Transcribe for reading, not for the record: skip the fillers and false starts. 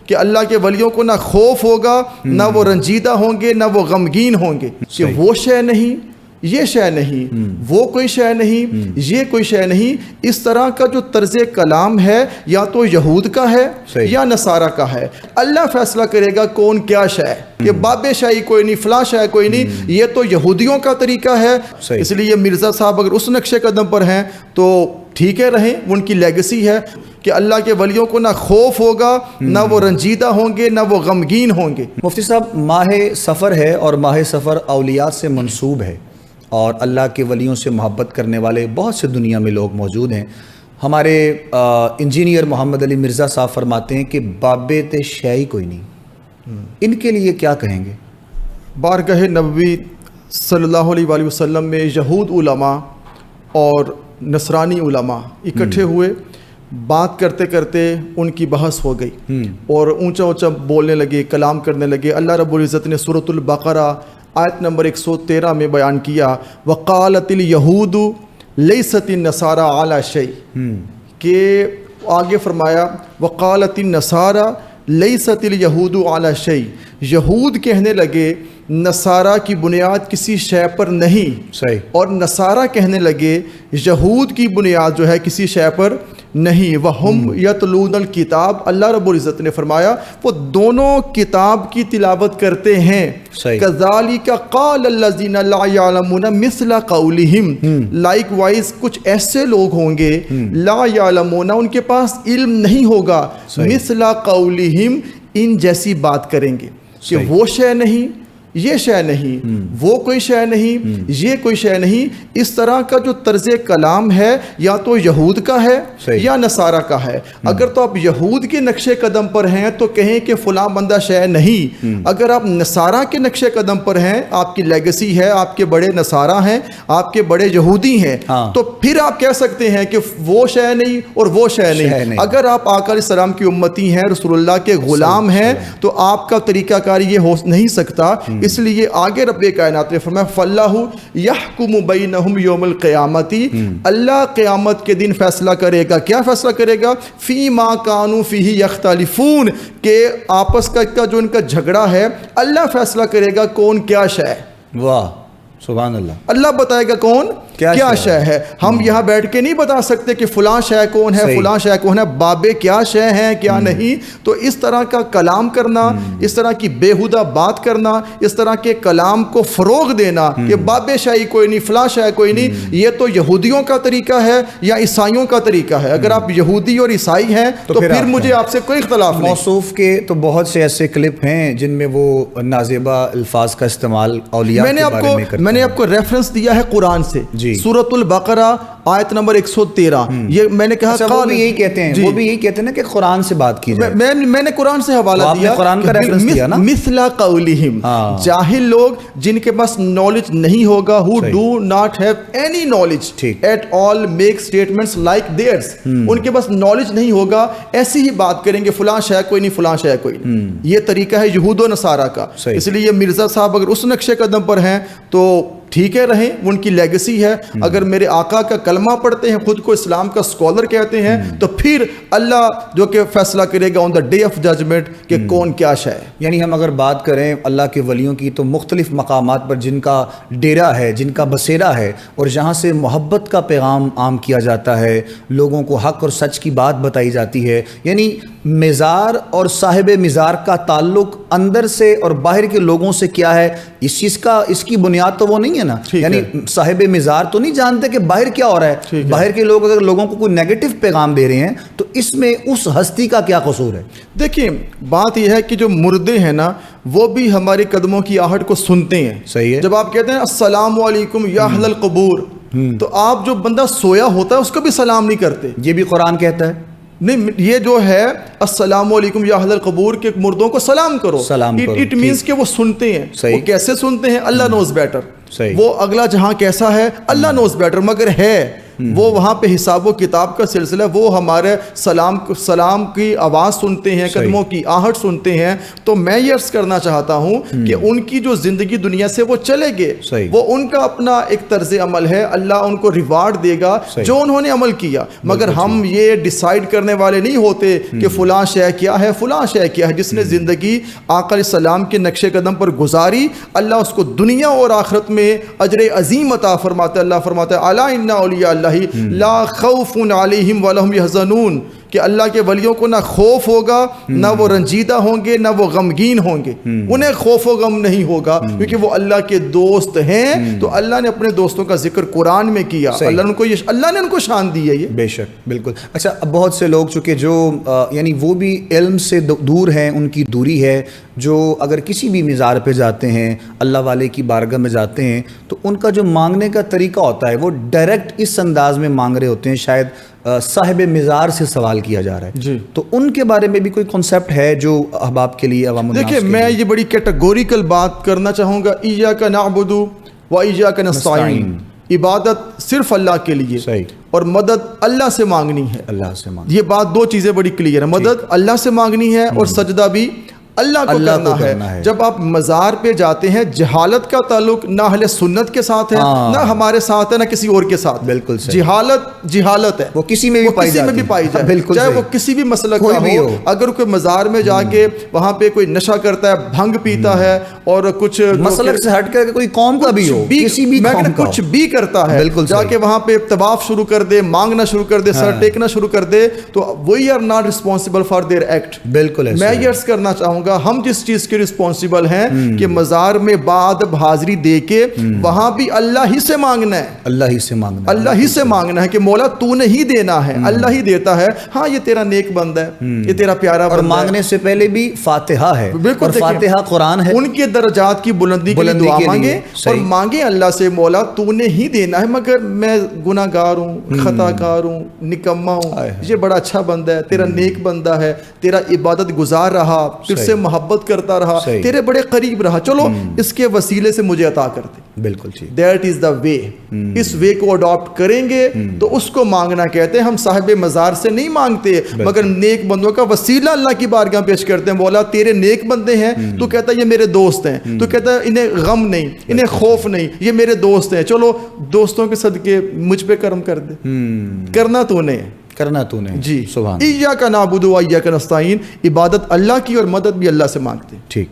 کہ اللہ کے ولیوں کو نہ خوف ہوگا، نہ وہ رنجیدہ ہوں گے، نہ وہ غمگین ہوں گے کہ وہ شے نہیں، یہ شے نہیں، وہ کوئی شے نہیں، یہ کوئی شے نہیں۔ اس طرح کا جو طرز کلام ہے یا تو یہود کا ہے یا نصارہ کا ہے۔ اللہ فیصلہ کرے گا کون کیا شے ہے، کہ باب شاہی کوئی نہیں، فلاں شے کوئی نہیں، یہ تو یہودیوں کا طریقہ ہے۔ اس لیے مرزا صاحب اگر اس نقش قدم پر ہیں تو ٹھیک ہے، رہیں، ان کی لیگسی ہے کہ اللہ کے ولیوں کو نہ خوف ہوگا، نہ وہ رنجیدہ ہوں گے، نہ وہ غمگین ہوں گے۔ مفتی صاحب، ماہ سفر ہے اور ماہ سفر اولیاء سے منسوب ہے، اور اللہ کے ولیوں سے محبت کرنے والے بہت سے دنیا میں لوگ موجود ہیں۔ ہمارے انجینئر محمد علی مرزا صاحب فرماتے ہیں کہ باب تے شے ہی کوئی نہیں، ان کے لیے کیا کہیں گے؟ بارگاہ نبوی صلی اللہ علیہ وآلہ وسلم میں یہود علماء اور نصرانی علماء اکٹھے ہوئے، بات کرتے کرتے ان کی بحث ہو گئی اور اونچا اونچا بولنے لگے، کلام کرنے لگے۔ اللہ رب العزت نے سورۃ البقرہ آیت نمبر 113 میں بیان کیا، وقالت الیہود لیست النصارى علی شیء، کہ آگے فرمایا وقالت النصارى لیست الیہود علی شیء، یہود کہنے لگے نصارہ کی بنیاد کسی شے پر نہیں، صحیح، اور نصارہ کہنے لگے یہود کی بنیاد جو ہے کسی شے پر نہیں۔ وَهُمْ يَتْلُونَ الْكِتَابَ، اللہ رب العزت نے فرمایا وہ دونوں کتاب کی تلاوت کرتے ہیں۔ كَذَلِكَ قَالَ الَّذِينَ لَا يَعْلَمُونَ مِثْلَ قَوْلِهِمْ، لائک وائز کچھ ایسے لوگ ہوں گے لا يعلمون، ان کے پاس علم نہیں ہوگا، مثل قولہم، ان جیسی بات کریں گے کہ وہ شے نہیں، یہ شے نہیں، وہ کوئی شے نہیں، یہ کوئی شے نہیں۔ اس طرح کا جو طرز کلام ہے یا تو یہود کا ہے یا نصارہ کا ہے۔ اگر تو آپ یہود کے نقش قدم پر ہیں تو کہیں کہ فلاں بندہ شے نہیں، اگر آپ نصارہ کے نقش قدم پر ہیں، آپ کی لیگسی ہے، آپ کے بڑے نصارہ ہیں، آپ کے بڑے یہودی ہیں، تو پھر آپ کہہ سکتے ہیں کہ وہ شے نہیں اور وہ شے نہیں۔ اگر آپ آقا علیہ السلام کی امتی ہیں، رسول اللہ کے غلام ہیں، تو آپ کا طریقہ کار یہ ہو نہیں سکتا۔ اس لیے آگے رب کائنات نے فرمایا فَاللَّهُ يَحْكُمُ بَيْنَهُمْ يَوْمَ الْقِيَامَةِ، اللہ قیامت کے دن فیصلہ کرے گا۔ کیا فیصلہ کرے گا؟ فِي مَا كَانُوا فِيهِ يَخْتَلِفُونَ، کہ آپس کا جو ان کا جھگڑا ہے، اللہ فیصلہ کرے گا کون کیا شے ہے۔ واہ، سبحان اللہ، اللہ بتائے گا کون کیا شے ہے۔ ہم یہاں بیٹھ کے نہیں بتا سکتے کہ فلاں شے کون ہے، فلاں شے کون ہے، بابے کیا شے ہیں کیا نہیں۔ تو اس طرح کا کلام کرنا، اس طرح کی بےہودہ بات کرنا، اس طرح کے کلام کو فروغ دینا کہ بابے شاہی کوئی نہیں، فلاں شے کوئی نہیں، یہ تو یہودیوں کا طریقہ ہے یا عیسائیوں کا طریقہ ہے۔ اگر آپ یہودی اور عیسائی ہیں تو پھر مجھے آپ سے کوئی اختلاف نہیں۔ موصوف کے تو بہت سے ایسے کلپ ہیں جن میں وہ نازیبہ الفاظ کا استعمال اولیاء کے بارے میں کرتے ہیں۔ میں نے آپ کو ریفرنس دیا ہے قرآن سے، سورۃ البقرہ آیت نمبر 113۔ یہ میں نے کہا وہ بھی یہی کہتے ہیں، وہ بھی یہی کہتے ہیں نا کہ قرآن سے بات کی جائے۔ میں نے قرآن سے حوالہ دیا، قرآن کا ریفرنس دیا نا، مثل قولہم، جاہل لوگ جن کے پاس نالج نہیں ہوگا، who do not have any knowledge at all make statements like theirs، ان کے پاس نالج نہیں ہوگا، ایسی ہی بات کریں گے فلاں شے کوئی نہیں، فلاں شے کوئی نہیں۔ یہ طریقہ ہے یہود و نصارہ کا۔ اس لیے مرزا صاحب اگر اس نقش قدم پر ہیں تو ٹھیک ہے، رہیں، ان کی لیگسی ہے۔ اگر میرے آقا کا کلمہ پڑھتے ہیں، خود کو اسلام کا اسکالر کہتے ہیں، تو پھر اللہ جو کہ فیصلہ کرے گا آن دا ڈے آف ججمنٹ کہ کون کیا شے ہے۔ یعنی ہم اگر بات کریں اللہ کے ولیوں کی تو مختلف مقامات پر جن کا ڈیرا ہے، جن کا بسیرا ہے، اور جہاں سے محبت کا پیغام عام کیا جاتا ہے، لوگوں کو حق اور سچ کی بات بتائی جاتی ہے، یعنی مزار اور صاحب مزار کا تعلق اندر سے اور باہر کے لوگوں سے کیا ہے، اس چیز کا، اس کی بنیاد تو وہ نہیں ہے نا۔ یعنی صاحب مزار تو نہیں جانتے کہ باہر کیا ہو رہا ہے، باہر کے لوگ اگر لوگوں کو کوئی نیگیٹو پیغام دے رہے ہیں تو اس میں اس ہستی کا کیا قصور ہے؟ دیکھیں، بات یہ ہے کہ جو مردے ہیں نا وہ بھی ہمارے قدموں کی آہٹ کو سنتے ہیں۔ صحیح ہے، جب آپ کہتے ہیں السلام علیکم یا اہل القبور، تو آپ جو بندہ سویا ہوتا ہے اس کو بھی سلام نہیں کرتے۔ یہ بھی قرآن کہتا ہے نہیں، یہ جو ہے السلام علیکم یا اہل القبور کے مردوں کو سلام کرو، اٹ مینس کہ وہ سنتے ہیں۔ وہ کیسے سنتے ہیں؟ اللہ نوز بیٹر، وہ اگلا جہاں کیسا ہے اللہ نوز بیٹر، مگر ہے وہ وہاں پہ حساب و کتاب کا سلسلہ، وہ ہمارے سلام کی آواز سنتے ہیں، قدموں کی آہٹ سنتے ہیں. تو میں یہ عرض کرنا چاہتا ہوں کہ ان کی جو زندگی دنیا سے وہ چلے گئے، وہ ان کا اپنا ایک طرز عمل ہے، اللہ ان کو ریوارڈ دے گا جو انہوں نے عمل کیا. مگر ہم یہ ڈیسائیڈ کرنے والے نہیں ہوتے کہ فلاں شے کیا ہے، فلاں شے کیا ہے. جس نے زندگی آقا علیہ السلام کے نقش قدم پر گزاری، اللہ اس کو دنیا اور آخرت میں اجر عظیم عطا فرماتا ہے. اللہ فرماتا ہے الا ان اولیاء اللہ لا خوف علیہم ولا هم يحزنون، کہ اللہ کے ولیوں کو نہ خوف ہوگا، نہ وہ رنجیدہ ہوں گے، نہ وہ غمگین ہوں گے. انہیں خوف و غم نہیں ہوگا کیونکہ وہ اللہ کے دوست ہیں. تو اللہ نے اپنے دوستوں کا ذکر قرآن میں کیا، اللہ نے ان کو شان دی ہے. یہ بے شک بالکل. اچھا، اب بہت سے لوگ چونکہ جو یعنی وہ بھی علم سے دور ہیں، ان کی دوری ہے، جو اگر کسی بھی مزار پہ جاتے ہیں، اللہ والے کی بارگاہ میں جاتے ہیں، تو ان کا جو مانگنے کا طریقہ ہوتا ہے وہ ڈائریکٹ اس انداز میں مانگ رہے ہوتے ہیں، شاید صاحب مزار سے سوال کیا جا رہا ہے. جی، تو ان کے بارے میں بھی کوئی کنسیپٹ ہے جو احباب کے لیے، عوام الناس کے لیے؟ دیکھیں، میں یہ بڑی کیٹیگوریکل بات کرنا چاہوں گا. ایاک نعبد و ایاک نستعین، عبادت صرف اللہ کے لیے، صحیح، اور مدد اللہ سے مانگنی ہے. اللہ سے مانگ. یہ بات دو چیزیں بڑی کلیئر ہے، مدد اللہ سے مانگنی ہے اور سجدہ بھی اللہ کو کرنا ہے. جب آپ مزار پہ جاتے ہیں، جہالت کا تعلق نہ اہل سنت کے ساتھ ہے، نہ ہمارے ساتھ ہے، نہ کسی اور کے ساتھ. بالکل صحیح. جہالت ہے، وہ کسی میں بھی پائی جائے، بالکل، چاہے وہ کسی بھی مسلک کا ہو. اگر کوئی مزار میں جا کے وہاں پہ کوئی نشہ کرتا ہے، بھنگ پیتا ہے، اور کچھ مسلک سے ہٹ کر کوئی قوم کا بھی ہو، کسی بھی قوم کا کچھ بھی کرتا ہے، جا کے وہاں پہ طواف شروع کر دے، مانگنا شروع کر دے، سر ٹیکنا شروع کر دے، تو we are not responsible for their act. بالکل. میں یہ عرض کرنا چاہوں گا، ہم جس چیز کے رسپانسبل ہیں کہ مزار میں بعد حاضری دے کے وہاں بھی اللہ ہی سے مانگنا ہے، اللہ ہی سے مانگنا، اللہ ہی سے مانگنا ہے کہ مولا تو نے ہی دینا ہے، اللہ ہی دیتا ہے. ہاں، یہ تیرا نیک بندہ ہے، یہ تیرا پیارا بندہ ہے. اور مانگنے سے پہلے بھی فاتحہ ہے، اور فاتحہ قرآن ہے. ان کے درجات کی بلندی کے لیے دعا مانگے، اور مانگے اللہ سے مولا تو نے ہی دینا ہے، مگر میں گناہ گار ہوں، خطا کار ہوں، نکما ہوں. یہ بڑا اچھا بندہ ہے، تیرا نیک بندہ ہے، تیرا عبادت گزار رہا، پھر سے محبت کرتا رہا، تیرے بڑے قریب رہا، چلو اس کے وسیلے سے مجھے عطا کر دے. بالکل ٹھیک. دیٹ از دا وے. اس وے کو اڈاپٹ کریں گے تو اس کو مانگنا کہتے ہیں. ہم صاحب مزار سے نہیں مانگتے، مگر نیک بندوں کا وسیلہ اللہ کی بارگاہ پیش کرتے ہیں. مولا تیرے نیک بندے ہیں، تو کہتا ہے یہ میرے دوست ہیں، تو کہتا ہے انہیں غم نہیں، انہیں خوف نہیں، یہ میرے دوست ہیں. چلو دوستوں کے صدقے مجھ پہ کرم کر دے. کرنا تو نے جی. سبحان. ایاک نعبد و ایاک نستعین، عبادت اللہ کی اور مدد بھی اللہ سے مانگتے. ٹھیک.